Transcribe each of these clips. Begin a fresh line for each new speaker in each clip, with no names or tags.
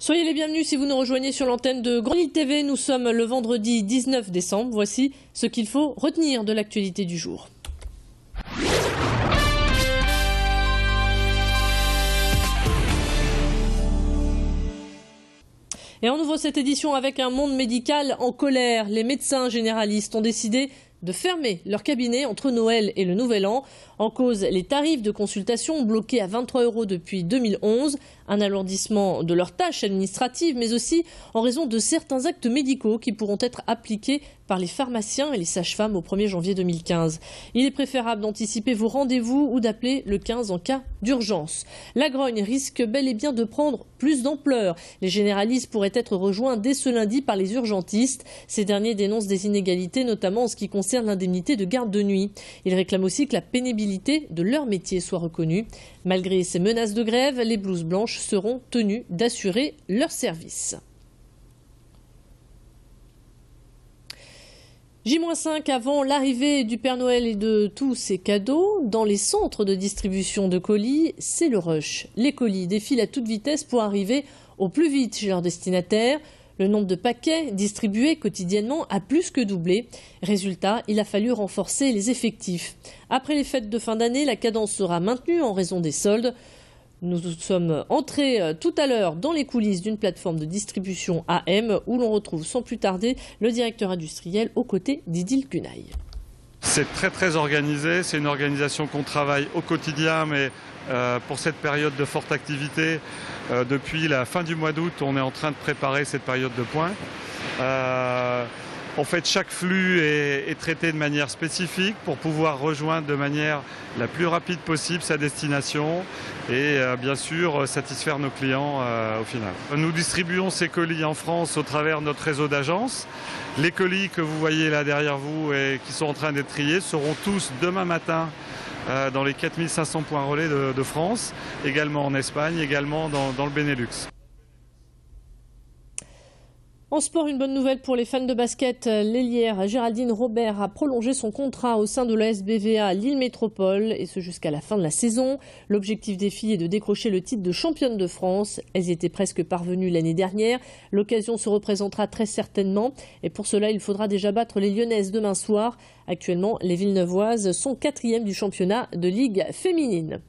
Soyez les bienvenus si vous nous rejoignez sur l'antenne de Grande TV. Nous sommes le vendredi 19 décembre. Voici ce qu'il faut retenir de l'actualité du jour. Et on ouvre cette édition avec un monde médical en colère. Les médecins généralistes ont décidé de fermer leur cabinet entre Noël et le Nouvel An. En cause, les tarifs de consultation bloqués à 23 € depuis 2011, un alourdissement de leurs tâches administratives, mais aussi en raison de certains actes médicaux qui pourront être appliqués par les pharmaciens et les sages-femmes au 1er janvier 2015. Il est préférable d'anticiper vos rendez-vous ou d'appeler le 15 en cas d'urgence. La grogne risque bel et bien de prendre plus d'ampleur. Les généralistes pourraient être rejoints dès ce lundi par les urgentistes. Ces derniers dénoncent des inégalités, notamment en ce qui concerne l'indemnité de garde de nuit. Ils réclament aussi que la pénibilité de leur métier soit reconnue. Malgré ces menaces de grève, les blouses blanches seront tenues d'assurer leur service. J-5 avant l'arrivée du Père Noël et de tous ses cadeaux. Dans les centres de distribution de colis, c'est le rush. Les colis défilent à toute vitesse pour arriver au plus vite chez leurs destinataires. Le nombre de paquets distribués quotidiennement a plus que doublé. Résultat, il a fallu renforcer les effectifs. Après les fêtes de fin d'année, la cadence sera maintenue en raison des soldes. Nous sommes entrés tout à l'heure dans les coulisses d'une plateforme de distribution AM où l'on retrouve sans plus tarder le directeur industriel aux côtés d'Idil Kunaï.
C'est très organisé, c'est une organisation qu'on travaille au quotidien, mais pour cette période de forte activité, depuis la fin du mois d'août, on est en train de préparer cette période de pointe. En fait, chaque flux est traité de manière spécifique pour pouvoir rejoindre de manière la plus rapide possible sa destination et bien sûr satisfaire nos clients au final. Nous distribuons ces colis en France au travers de notre réseau d'agences. Les colis que vous voyez là derrière vous et qui sont en train d'être triés seront tous demain matin dans les 4500 points relais de France, également en Espagne, également dans le Benelux.
En sport, une bonne nouvelle pour les fans de basket. L'ailière Géraldine Robert a prolongé son contrat au sein de la SBVA Lille Métropole, et ce jusqu'à la fin de la saison. L'objectif des filles est de décrocher le titre de championne de France. Elles y étaient presque parvenues l'année dernière. L'occasion se représentera très certainement, et pour cela, il faudra déjà battre les Lyonnaises demain soir. Actuellement, les Villeneuvoises sont 4e du championnat de Ligue féminine.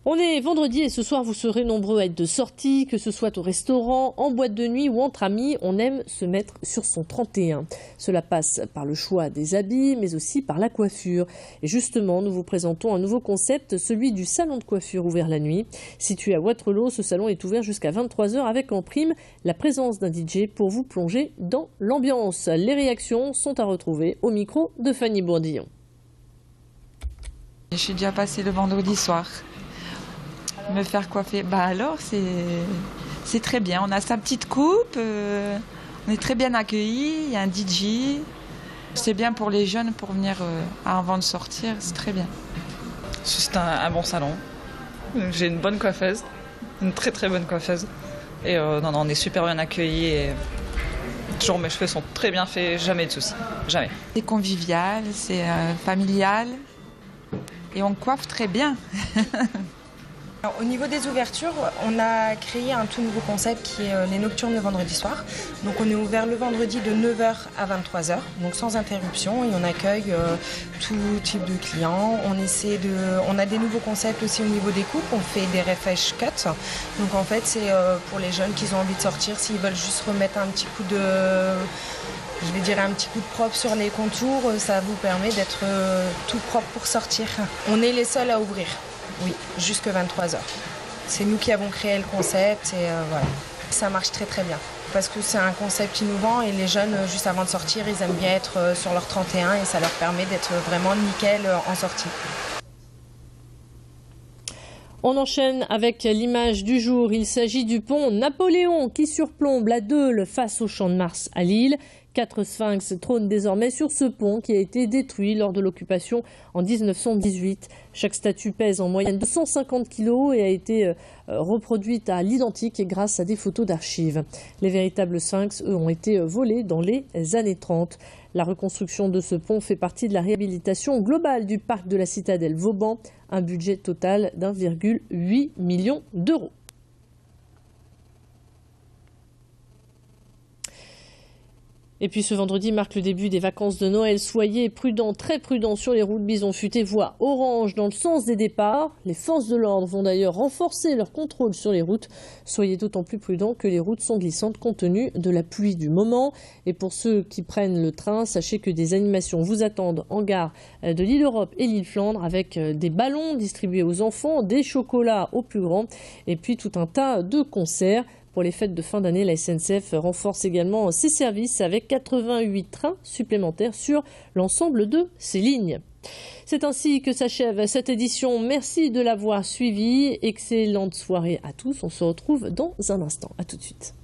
On est vendredi et ce soir vous serez nombreux à être de sortie, que ce soit au restaurant, en boîte de nuit ou entre amis. On aime se mettre sur son 31. Cela passe par le choix des habits mais aussi par la coiffure. Et justement, nous vous présentons un nouveau concept, celui du salon de coiffure ouvert la nuit. Situé à Waterloo, ce salon est ouvert jusqu'à 23 h avec en prime la présence d'un DJ pour vous plonger dans l'ambiance. Les réactions sont à retrouver au micro de Fanny Bourdillon.
Je suis déjà passée le vendredi soir. Me faire coiffer, alors c'est très bien. On a sa petite coupe, on est très bien accueillis, il y a un DJ. C'est bien pour les jeunes pour venir avant de sortir, c'est très bien.
C'est un bon salon. J'ai une bonne coiffeuse, une très bonne coiffeuse. Et on est super bien accueillis. Et toujours mes cheveux sont très bien faits, jamais de soucis, jamais.
C'est convivial, c'est familial et on coiffe très bien.
Alors, au niveau des ouvertures, on a créé un tout nouveau concept qui est les nocturnes le vendredi soir. Donc on est ouvert le vendredi de 9 h à 23 h, donc sans interruption, et on accueille tout type de clients. On a des nouveaux concepts aussi au niveau des coupes, on fait des refresh cuts. Donc en fait c'est pour les jeunes qui ont envie de sortir, s'ils veulent juste remettre un petit coup de propre sur les contours, ça vous permet d'être tout propre pour sortir. On est les seuls à ouvrir. Oui, jusque 23 h. C'est nous qui avons créé le concept et voilà. Ça marche très bien parce que c'est un concept innovant et les jeunes, juste avant de sortir, ils aiment bien être sur leur 31 et ça leur permet d'être vraiment nickel en sortie.
On enchaîne avec l'image du jour. Il s'agit du pont Napoléon qui surplombe la Deûle face au Champ de Mars à Lille. 4 sphinx trônent désormais sur ce pont qui a été détruit lors de l'occupation en 1918. Chaque statue pèse en moyenne 250 kg et a été reproduite à l'identique grâce à des photos d'archives. Les véritables sphinx, eux, ont été volés dans les années 30. La reconstruction de ce pont fait partie de la réhabilitation globale du parc de la citadelle Vauban, un budget total d'1,8 million d'euros. Et puis ce vendredi marque le début des vacances de Noël. Soyez prudents, très prudents sur les routes. Bison futé, voie orange dans le sens des départs. Les forces de l'ordre vont d'ailleurs renforcer leur contrôle sur les routes. Soyez d'autant plus prudents que les routes sont glissantes compte tenu de la pluie du moment. Et pour ceux qui prennent le train, sachez que des animations vous attendent en gare de l'île Europe et l'île Flandre avec des ballons distribués aux enfants, des chocolats aux plus grands et puis tout un tas de concerts. Pour les fêtes de fin d'année, la SNCF renforce également ses services avec 88 trains supplémentaires sur l'ensemble de ses lignes. C'est ainsi que s'achève cette édition. Merci de l'avoir suivi. Excellente soirée à tous. On se retrouve dans un instant. À tout de suite.